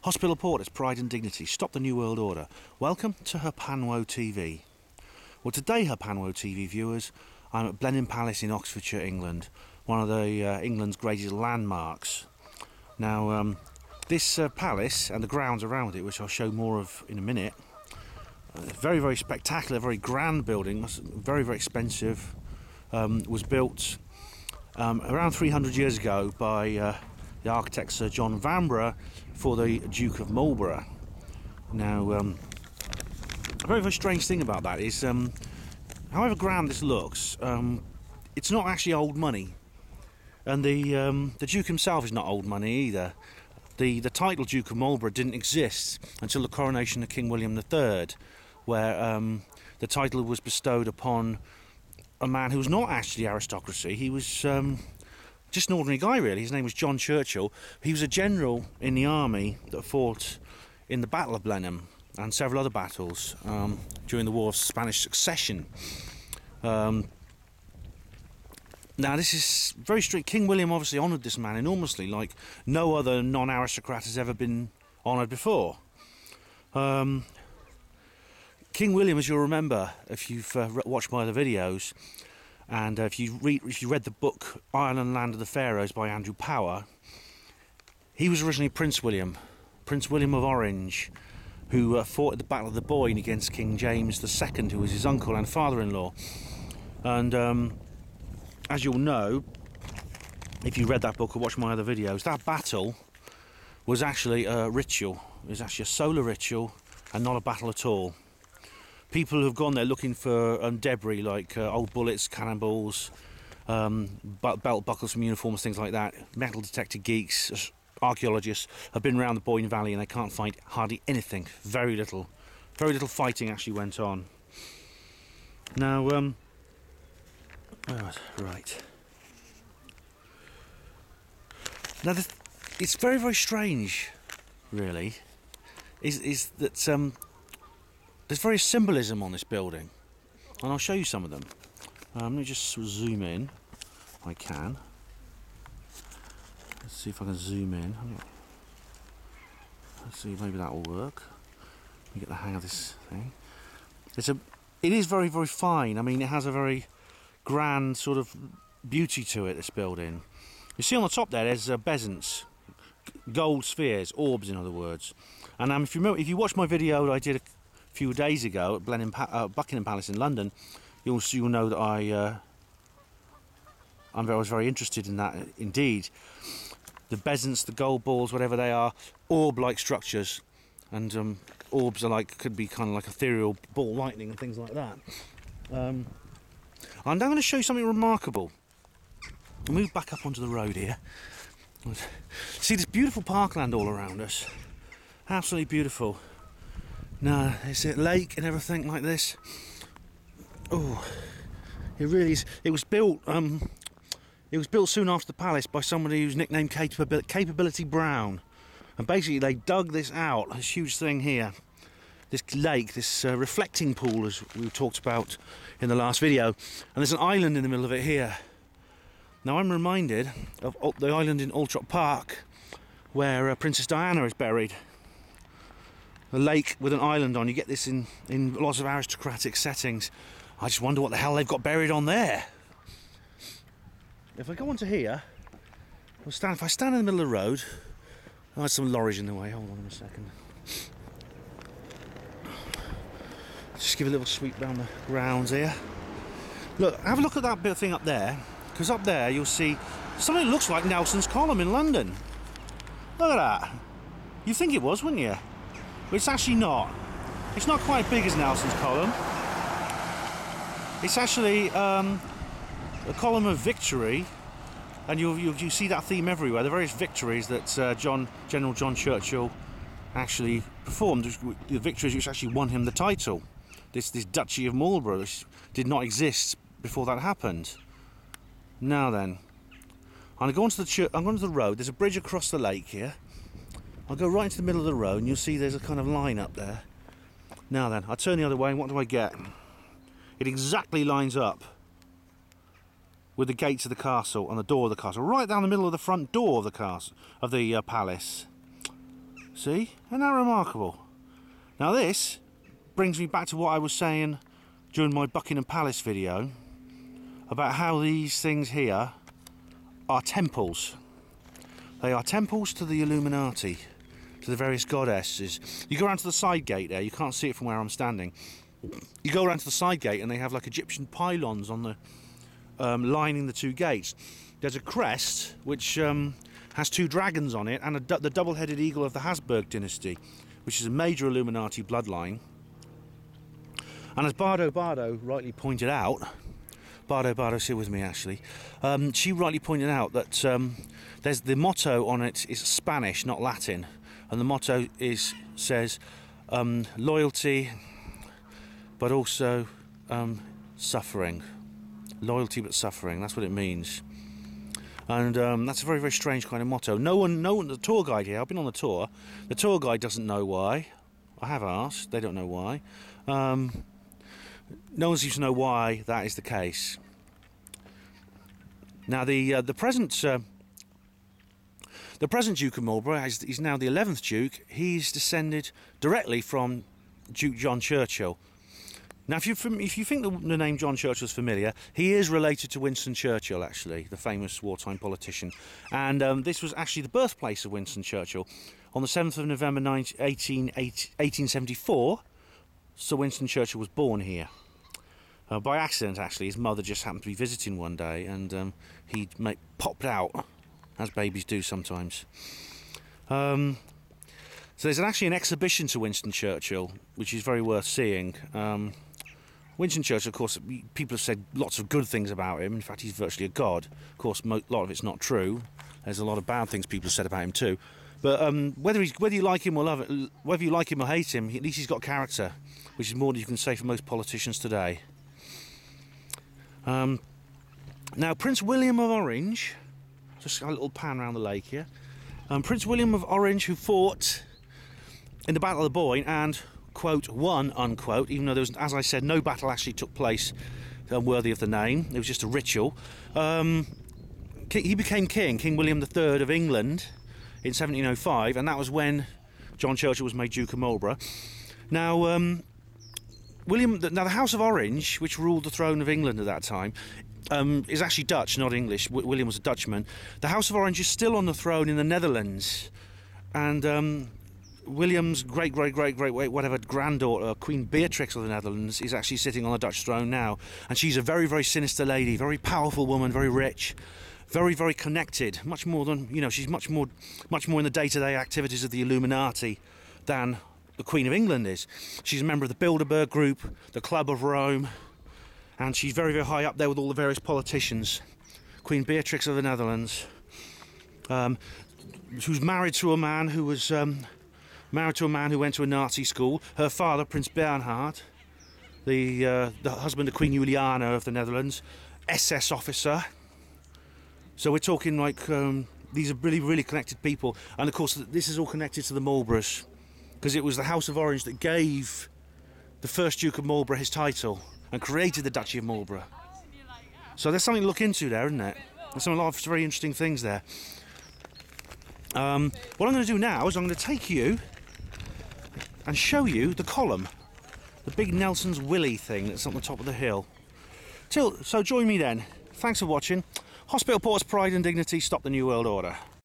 Hospital Port is pride and dignity. Stop the New World Order. Welcome to HPANWO TV. Well, today, HPANWO TV viewers, I'm at Blenheim Palace in Oxfordshire, England, one of the England's greatest landmarks. Now, this palace and the grounds around it, which I'll show more of in a minute, very, very spectacular, very grand building, very, very expensive. Was built around 300 years ago by the architect Sir John Vanbrugh for the Duke of Marlborough. Now, a very, very strange thing about that is, however grand this looks, it's not actually old money, and the Duke himself is not old money either. The title Duke of Marlborough didn't exist until the coronation of King William III, where the title was bestowed upon a man who was not actually aristocracy. He was just an ordinary guy, really. His name was John Churchill. He was a general in the army that fought in the Battle of Blenheim and several other battles during the War of Spanish Succession. Now, this is very strict. King William obviously honoured this man enormously, like no other non-aristocrat has ever been honoured before. King William, as you'll remember, if you've watched my other videos, and if you read the book Ireland, Land of the Pharaohs by Andrew Power, he was originally Prince William of Orange, who fought at the Battle of the Boyne against King James II, who was his uncle and father-in-law. And as you'll know, if you read that book or watched my other videos, that battle was actually a ritual. It was actually a solar ritual and not a battle at all. People who've gone there looking for debris like old bullets, cannonballs, belt buckles from uniforms, things like that. Metal detector geeks, archaeologists have been around the Boyne Valley and they can't find hardly anything. Very little fighting actually went on. Now, right. Now, it's very, very strange, really, is that there's various symbolism on this building, and I'll show you some of them. Let me just zoom in, if I can. Let's see if I can zoom in. Let's see, maybe that will work. Let me get the hang of this thing. It is very, very fine. I mean, it has a very grand sort of beauty to it, this building. You see on the top there's bezants, gold spheres, orbs in other words. And if you remember, if you watch my video that I did a few days ago at Buckingham Palace in London, you'll know that I was very interested in that indeed. The bezants, the gold balls, whatever they are, orb-like structures, and orbs are could be kind of like ethereal ball lightning and things like that. I'm now going to show you something remarkable. I'll move back up onto the road here. See this beautiful parkland all around us. Absolutely beautiful. Now, it's a lake and everything like this. Oh, it really is. It was built soon after the palace by somebody who's nicknamed Capability Brown. And basically they dug this out, this huge thing here. This lake, this reflecting pool, as we talked about in the last video. And there's an island in the middle of it here. Now I'm reminded of the island in Altrop Park where Princess Diana is buried. A lake with an island on. You get this in lots of aristocratic settings. I just wonder what the hell they've got buried on there. If I go onto here, if I stand in the middle of the road, there's some lorries in the way. Hold on a second. Just give a little sweep down the grounds here. Look, have a look at that bit of thing up there, because up there you'll see something that looks like Nelson's Column in London. Look at that. You'd think it was, wouldn't you? But it's actually not. It's not quite as big as Nelson's Column. It's actually a column of victory, and you see that theme everywhere. The various victories that General John Churchill actually performed, the victories which actually won him the title. This Duchy of Marlborough did not exist before that happened. Now then, I'm going to the road. There's a bridge across the lake here. I'll go right into the middle of the road and you'll see there's a kind of line up there. Now then, I turn the other way and what do I get? It exactly lines up with the gates of the castle and the door of the castle, right down the middle of the front door of the castle, of the palace. See? Isn't that remarkable? Now this brings me back to what I was saying during my Buckingham Palace video about how these things here are temples. They are temples to the Illuminati, to the various goddesses. You go around to the side gate there, you can't see it from where I'm standing. You go around to the side gate and they have like Egyptian pylons on the lining the two gates. There's a crest which has two dragons on it, and the double-headed eagle of the Habsburg dynasty, which is a major Illuminati bloodline. And as Bardo rightly pointed out, Bardo's here with me actually, she rightly pointed out that there's the motto on it is Spanish, not Latin, and the motto says loyalty, but also suffering. Loyalty but suffering, that's what it means. And that's a very, very strange kind of motto. No one, the tour guide here, I've been on the tour guide doesn't know why. I have asked, they don't know why. No one seems to know why that is the case. Now the present Duke of Marlborough, he's now the 11th Duke. He's descended directly from Duke John Churchill. Now, if you think the name John Churchill is familiar, he is related to Winston Churchill, actually, the famous wartime politician. And this was actually the birthplace of Winston Churchill. On the 7th of November 1874, Sir Winston Churchill was born here. By accident, actually. His mother just happened to be visiting one day, and he popped out, as babies do sometimes. So there's actually an exhibition to Winston Churchill, which is very worth seeing. Winston Churchill, of course, people have said lots of good things about him. In fact, he's virtually a god. Of course, a lot of it's not true. There's a lot of bad things people have said about him too. But whether you like him or love it, whether you like him or hate him, at least he's got character, which is more than you can say for most politicians today. Now, Prince William of Orange, just a little pan around the lake here. Prince William of Orange, who fought in the Battle of the Boyne and, quote, won, unquote, even though there was, as I said, no battle actually took place worthy of the name. It was just a ritual. He became King William III of England in 1705, and that was when John Churchill was made Duke of Marlborough. Now, the House of Orange, which ruled the throne of England at that time, is actually Dutch, not English. William was a Dutchman. The House of Orange is still on the throne in the Netherlands, and William's great granddaughter, Queen Beatrix of the Netherlands, is actually sitting on the Dutch throne now, and she's a very, very sinister lady, very powerful woman, very rich, very, very connected. Much more than she's much more in the day-to-day activities of the Illuminati than the Queen of England is. She's a member of the Bilderberg Group, the Club of Rome, and she's very, very high up there with all the various politicians. Queen Beatrix of the Netherlands, who's married to a man who was married to a man who went to a Nazi school. Her father, Prince Bernhard, the husband of Queen Juliana of the Netherlands, SS officer. So we're talking like these are really, really connected people, and of course this is all connected to the Marlboroughs, because it was the House of Orange that gave the first Duke of Marlborough his title and created the Duchy of Marlborough. So there's something to look into there, isn't it? There's a lot of very interesting things there. What I'm going to do now is I'm going to take you and show you the column, the big Nelson's Willy thing that's on the top of the hill. So join me then. Thanks for watching. Hospital Porters, Pride and Dignity, Stop the New World Order.